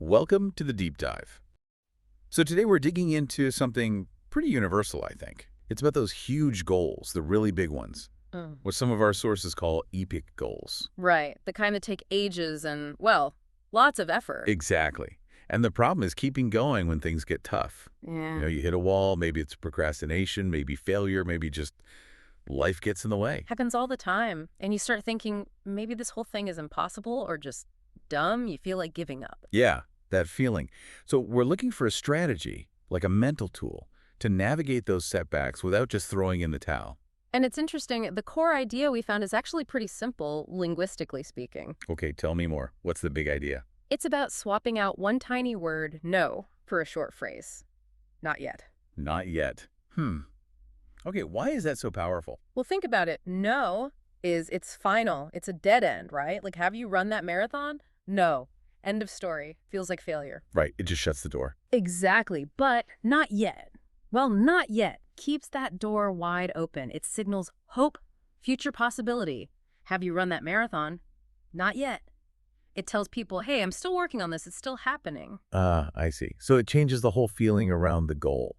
Welcome to the deep dive. So today we're digging into something pretty universal, I think. It's about those huge goals, the really big ones, Mm. what some of our sources call epic goals. Right. The kind that take ages and, well, lots of effort. Exactly. And the problem is keeping going when things get tough. Yeah. You hit a wall, maybe it's procrastination, maybe failure, maybe just life gets in the way. Happens all the time. And you start thinking, maybe this whole thing is impossible or just dumb. You feel like giving up. Yeah, that feeling. So we're looking for a strategy, like a mental tool, to navigate those setbacks without just throwing in the towel. And it's interesting, the core idea we found is actually pretty simple, linguistically speaking. Okay, tell me more. What's the big idea? It's about swapping out one tiny word, no, for a short phrase. Not yet. Not yet. Okay, why is that so powerful? Well, think about it. No is it's final. It's a dead end, right? Like, have you run that marathon? No. End of story. Feels like failure. Right, it just shuts the door. Exactly, but not yet. Well, not yet keeps that door wide open. It signals hope, future possibility. Have you run that marathon? Not yet. It tells people, hey, I'm still working on this. It's still happening. I see. So it changes the whole feeling around the goal.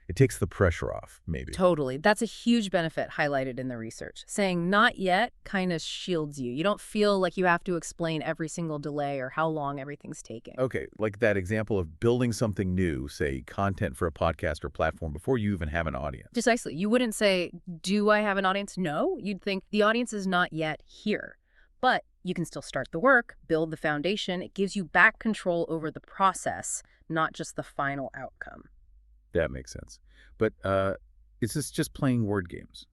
It takes the pressure off, maybe. Totally. That's a huge benefit highlighted in the research. Saying not yet kind of shields you. You don't feel like you have to explain every single delay or how long everything's taking. Okay, like that example of building something new, say content for a podcast or platform before you even have an audience. Precisely. You wouldn't say, do I have an audience? No. You'd think the audience is not yet here. But you can still start the work, build the foundation. It gives you back control over the process, not just the final outcome. That makes sense. But is this just playing word games?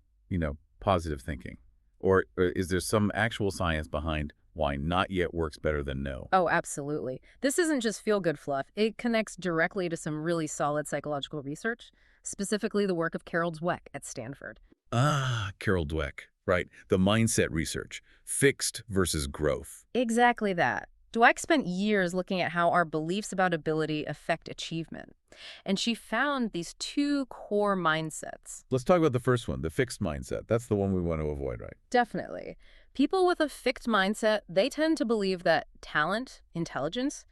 Positive thinking? Or is there some actual science behind why not yet works better than no? Oh, absolutely. This isn't just feel-good fluff. It connects directly to some really solid psychological research, specifically the work of Carol Dweck at Stanford. Carol Dweck. Right. The mindset research. Fixed versus growth. Exactly that. Dweck spent years looking at how our beliefs about ability affect achievement. And she found these two core mindsets. Let's talk about the first one, the fixed mindset. That's the one we want to avoid, right? Definitely. People with a fixed mindset, they tend to believe that talent, intelligence,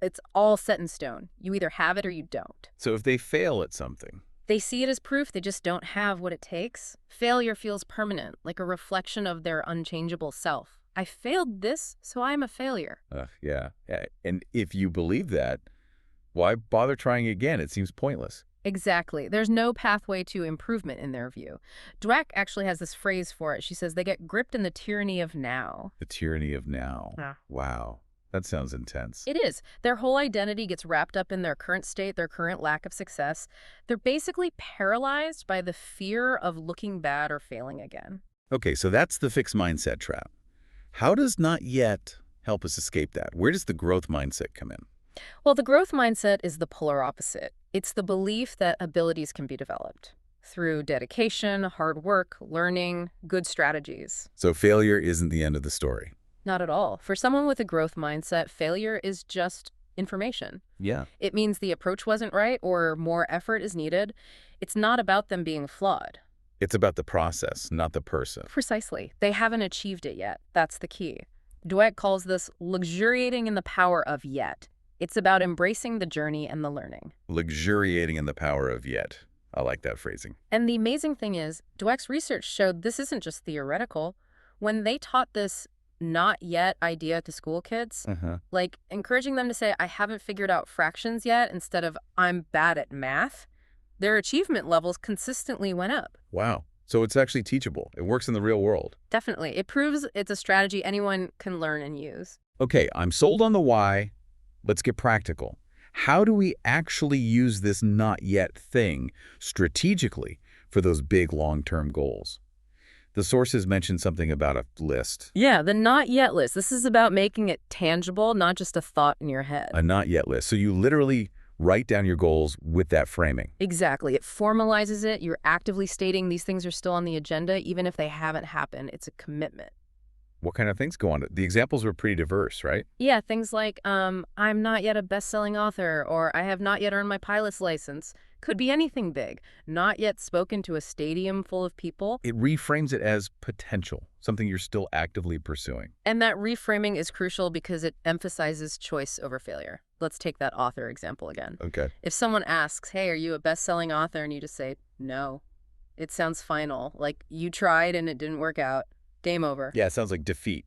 it's all set in stone. You either have it or you don't. So if they fail at something, They see it as proof they just don't have what it takes. Failure feels permanent, like a reflection of their unchangeable self. I failed this, so I'm a failure. yeah. And if you believe that, why bother trying again? It seems pointless. Exactly. There's no pathway to improvement in their view. Dweck actually has this phrase for it. She says they get gripped in the tyranny of now. The tyranny of now. Yeah. Wow. That sounds intense. It is. Their whole identity gets wrapped up in their current state, their current lack of success. They're basically paralyzed by the fear of looking bad or failing again. Okay, so that's the fixed mindset trap. How does not yet help us escape that? Where does the growth mindset come in? Well, the growth mindset is the polar opposite. It's the belief that abilities can be developed through dedication, hard work, learning, good strategies. So failure isn't the end of the story. Not at all. For someone with a growth mindset, failure is just information. Yeah. It means the approach wasn't right or more effort is needed. It's not about them being flawed. It's about the process, not the person. Precisely. They haven't achieved it yet. That's the key. Dweck calls this luxuriating in the power of yet. It's about embracing the journey and the learning. Luxuriating in the power of yet. I like that phrasing. And the amazing thing is, Dweck's research showed this isn't just theoretical. When they taught this not yet idea to school kids, like encouraging them to say, I haven't figured out fractions yet, instead of I'm bad at math, their achievement levels consistently went up. Wow. So it's actually teachable. It works in the real world. Definitely. It proves it's a strategy anyone can learn and use. Okay, I'm sold on the why. Let's get practical. How do we actually use this not yet thing strategically for those big long-term goals? The sources mentioned something about a list. Yeah, the not yet list. This is about making it tangible, not just a thought in your head. A not yet list. So you literally write down your goals with that framing. Exactly. It formalizes it. You're actively stating these things are still on the agenda, even if they haven't happened. It's a commitment. What kind of things go on? The examples were pretty diverse, right? Yeah, things like, I'm not yet a best-selling author, or I have not yet earned my pilot's license. Could be anything big. Not yet spoken to a stadium full of people. It reframes it as potential, something you're still actively pursuing. And that reframing is crucial because it emphasizes choice over failure. Let's take that author example again. Okay. If someone asks, hey, are you a best-selling author? And you just say, no. It sounds final, like you tried and it didn't work out. Game over. Yeah, it sounds like defeat.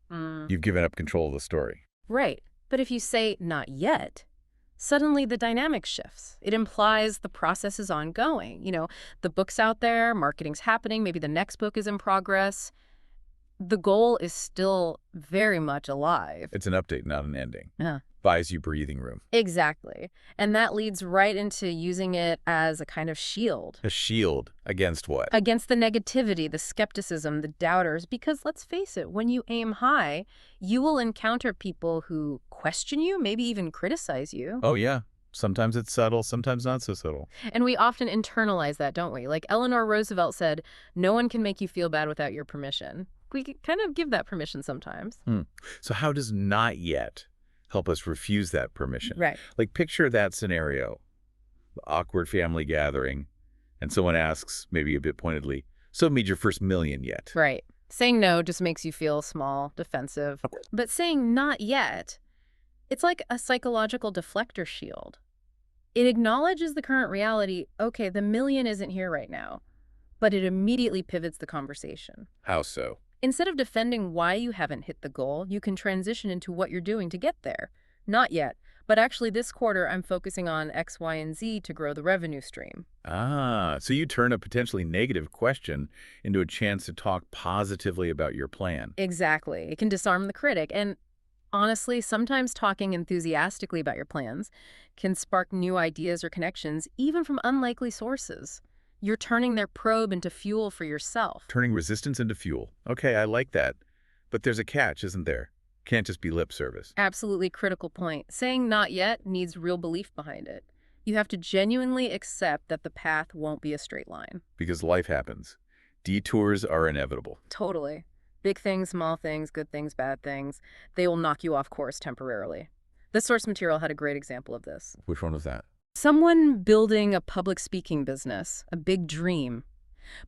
You've given up control of the story. Right. But if you say not yet, suddenly the dynamic shifts. It implies the process is ongoing. The book's out there, marketing's happening, maybe the next book is in progress. The goal is still very much alive. It's an update, not an ending. Yeah. Buys you breathing room. Exactly. And that leads right into using it as a kind of shield. A shield against what? Against the negativity, the skepticism, the doubters. Because let's face it, when you aim high, you will encounter people who question you, maybe even criticize you. Oh, yeah. Sometimes it's subtle, sometimes not so subtle. And we often internalize that, don't we? Like Eleanor Roosevelt said, no one can make you feel bad without your permission. We kind of give that permission sometimes. So how does not yet help us refuse that permission? Right. Like picture that scenario, the awkward family gathering, and someone asks, maybe a bit pointedly, so made your first million yet? Right. Saying no just makes you feel small, defensive. But saying not yet, it's like a psychological deflector shield. It acknowledges the current reality, okay, the million isn't here right now, but it immediately pivots the conversation. How so? Instead of defending why you haven't hit the goal, you can transition into what you're doing to get there. Not yet, but actually this quarter I'm focusing on X, Y, and Z to grow the revenue stream. Ah, so you turn a potentially negative question into a chance to talk positively about your plan. Exactly. It can disarm the critic. And honestly, sometimes talking enthusiastically about your plans can spark new ideas or connections, even from unlikely sources. You're turning their probe into fuel for yourself. Turning resistance into fuel. Okay, I like that. But there's a catch, isn't there? Can't just be lip service. Absolutely critical point. Saying not yet needs real belief behind it. You have to genuinely accept that the path won't be a straight line. Because life happens. Detours are inevitable. Totally. Big things, small things, good things, bad things, they will knock you off course temporarily. The source material had a great example of this. Which one was that? Someone building a public speaking business, a big dream,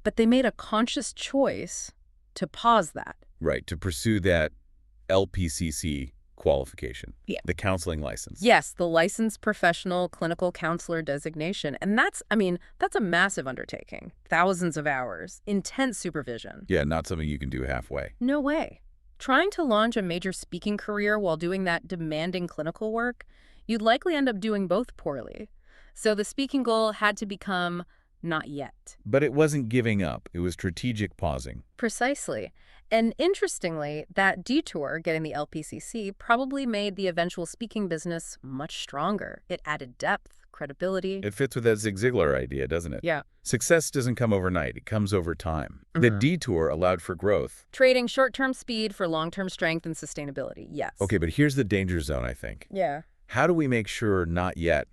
but they made a conscious choice to pause that. Right, to pursue that LPCC qualification. Yeah. The counseling license. Yes, the licensed professional clinical counselor designation. And that's a massive undertaking. Thousands of hours, intense supervision. Yeah, not something you can do halfway. No way. Trying to launch a major speaking career while doing that demanding clinical work, you'd likely end up doing both poorly. So the speaking goal had to become not yet. But it wasn't giving up. It was strategic pausing. Precisely. And interestingly, that detour, getting the LPCC, probably made the eventual speaking business much stronger. It added depth, credibility. It fits with that Zig Ziglar idea, doesn't it? Yeah. Success doesn't come overnight. It comes over time. The detour allowed for growth. Trading short-term speed for long-term strength and sustainability, yes. Okay, but here's the danger zone, I think. Yeah. How do we make sure not yet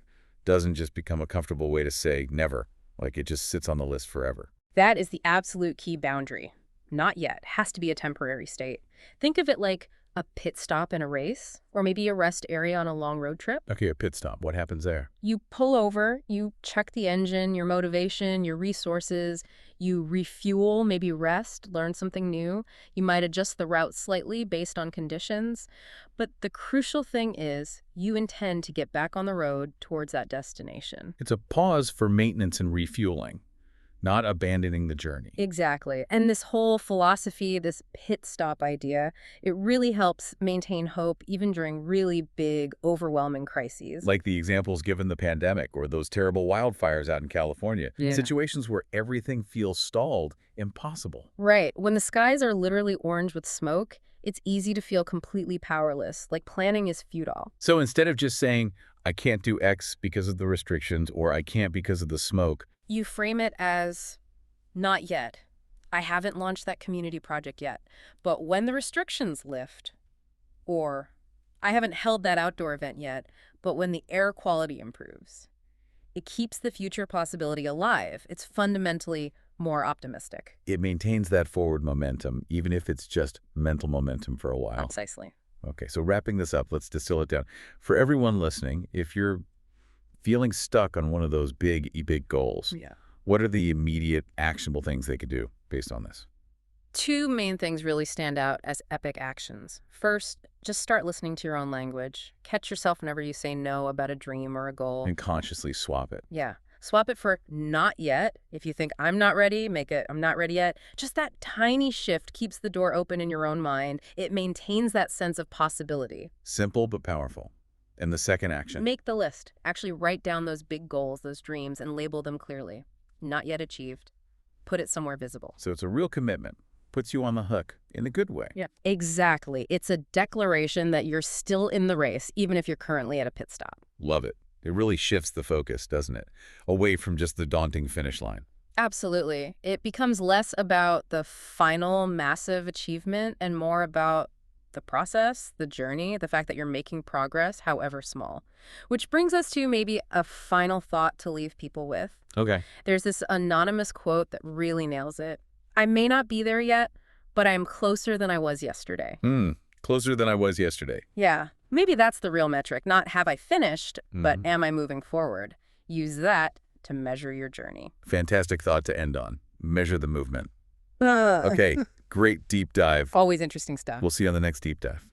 doesn't just become a comfortable way to say never, like it just sits on the list forever? That is the absolute key boundary. Not yet. Has to be a temporary state. Think of it like a pit stop in a race, or maybe a rest area on a long road trip. Okay, a pit stop. What happens there? You pull over, you check the engine, your motivation, your resources, you refuel, maybe rest, learn something new. You might adjust the route slightly based on conditions. But the crucial thing is you intend to get back on the road towards that destination. It's a pause for maintenance and refueling, not abandoning the journey. Exactly. And this whole philosophy, this pit stop idea, it really helps maintain hope even during really big, overwhelming crises. Like the examples given the pandemic or those terrible wildfires out in California. Yeah. Situations where everything feels stalled, impossible. Right. When the skies are literally orange with smoke, it's easy to feel completely powerless, like planning is futile. So instead of just saying, I can't do X because of the restrictions or I can't because of the smoke, you frame it as, not yet. I haven't launched that community project yet. But when the restrictions lift, or I haven't held that outdoor event yet, but when the air quality improves, it keeps the future possibility alive. It's fundamentally more optimistic. It maintains that forward momentum, even if it's just mental momentum for a while. Precisely. Okay, so wrapping this up, let's distill it down. For everyone listening, if you're feeling stuck on one of those big goals, what are the immediate actionable things they could do based on this? Two main things really stand out as epic actions. First, just start listening to your own language. Catch yourself whenever you say no about a dream or a goal. And consciously swap it. Yeah. Swap it for not yet. If you think I'm not ready, make it I'm not ready yet. Just that tiny shift keeps the door open in your own mind. It maintains that sense of possibility. Simple but powerful. And the second action? Make the list. Actually write down those big goals, those dreams, and label them clearly. Not yet achieved. Put it somewhere visible. So it's a real commitment. Puts you on the hook in a good way. Yeah, exactly. It's a declaration that you're still in the race, even if you're currently at a pit stop. Love it. It really shifts the focus, doesn't it? Away from just the daunting finish line. Absolutely. It becomes less about the final massive achievement and more about the process, the journey, the fact that you're making progress, however small. Which brings us to maybe a final thought to leave people with. Okay. There's this anonymous quote that really nails it. I may not be there yet, but I am closer than I was yesterday. Closer than I was yesterday. Yeah. Maybe that's the real metric. Not have I finished, but am I moving forward? Use that to measure your journey. Fantastic thought to end on. Measure the movement. Okay, great deep dive. Always interesting stuff. We'll see you on the next deep dive.